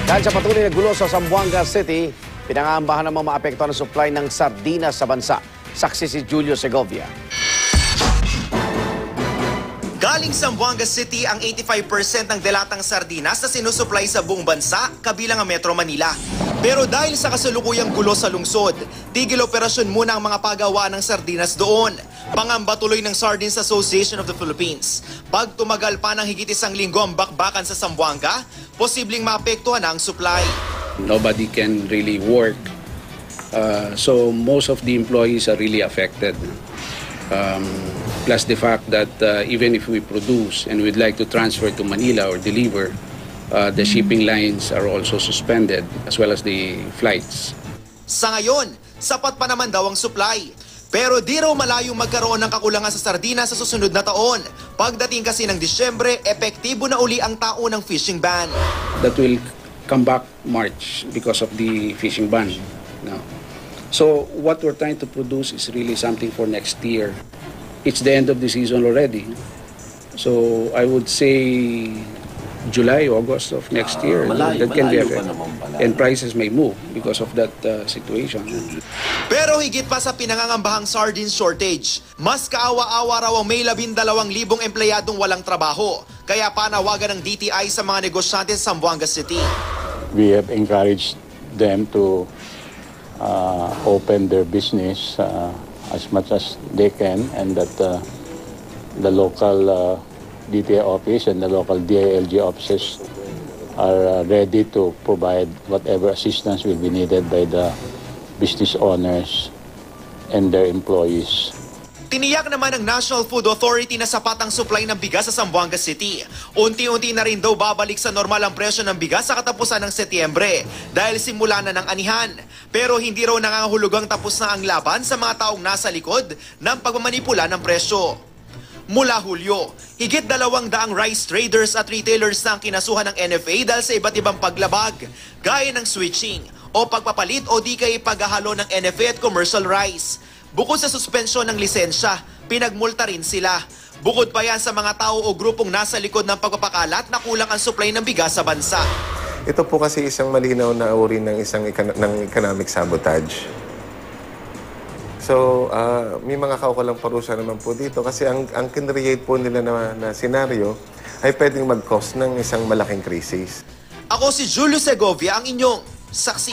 Dahil sa patuloy na gulo sa Zamboanga City, pinangaambahan namang maapektuhan ang supply ng sardinas sa bansa. Saksi si Julio Segovia. Galing Zamboanga City ang 85% ng delatang sardinas na sinusupply sa buong bansa, kabilang ang Metro Manila. Pero dahil sa kasalukuyang gulo sa lungsod, tigil operasyon muna ang mga pagawaan ng sardinas doon. Pangamba tuloy ng Sardines Association of the Philippines. Pag tumagal pa ng higit isang linggo ang bakbakan sa Zamboanga, posibleng maapektuhan ang supply. Nobody can really work. So most of the employees are really affected. Plus the fact that even if we produce and we'd like to transfer to Manila or deliver, the shipping lines are also suspended as well as the flights. Sa ngayon, sapat pa naman daw ang supply. Pero di raw malayong magkaroon ng kakulangan sa sardinas sa susunod na taon. Pagdating kasi ng Disyembre, epektibo na uli ang taon ng fishing ban. That will come back March because of the fishing ban. No. So what we're trying to produce is really something for next year. It's the end of the season already. So I would say July, August of next year, that can be affected. And prices may move because of that situation. Pero higit pa sa pinangangambahang sardines shortage, mas kaawa-awa raw ang may 12,000 empleyadong walang trabaho. Kaya panawagan ng DTI sa mga negosyante sa Zamboanga City. We have encouraged them to open their business as much as they can, and that the local DTI office and the local DILG offices are ready to provide whatever assistance will be needed by the business owners and their employees. Tiniyak naman ng National Food Authority na sapat ang supply ng bigas sa Zamboanga City. Unti-unti na rin daw babalik sa normal ang presyo ng bigas sa katapusan ng Setyembre dahil simula na ng anihan. Pero hindi raw nangangahulugang tapos na ang laban sa mga taong nasa likod ng pagmamanipula ng presyo. Mula Hulyo, higit 200 rice traders at retailers na ang kinasuhan ng NFA dahil sa iba't ibang paglabag, gaya ng switching o pagpapalit o di kay paghahalo ng NFA at commercial rice. Bukod sa suspensyon ng lisensya, pinagmulta rin sila. Bukod pa yan sa mga tao o grupong nasa likod ng pagpapakalat na kulang ang supply ng bigas sa bansa. Ito po kasi isang malinaw na uri ng ng economic sabotage. So, may mga kaukulang parusa naman po dito kasi ang kinreate po nila na senaryo ay pwedeng mag-cause ng isang malaking krisis. Ako si Julio Segovia, ang inyong saksi.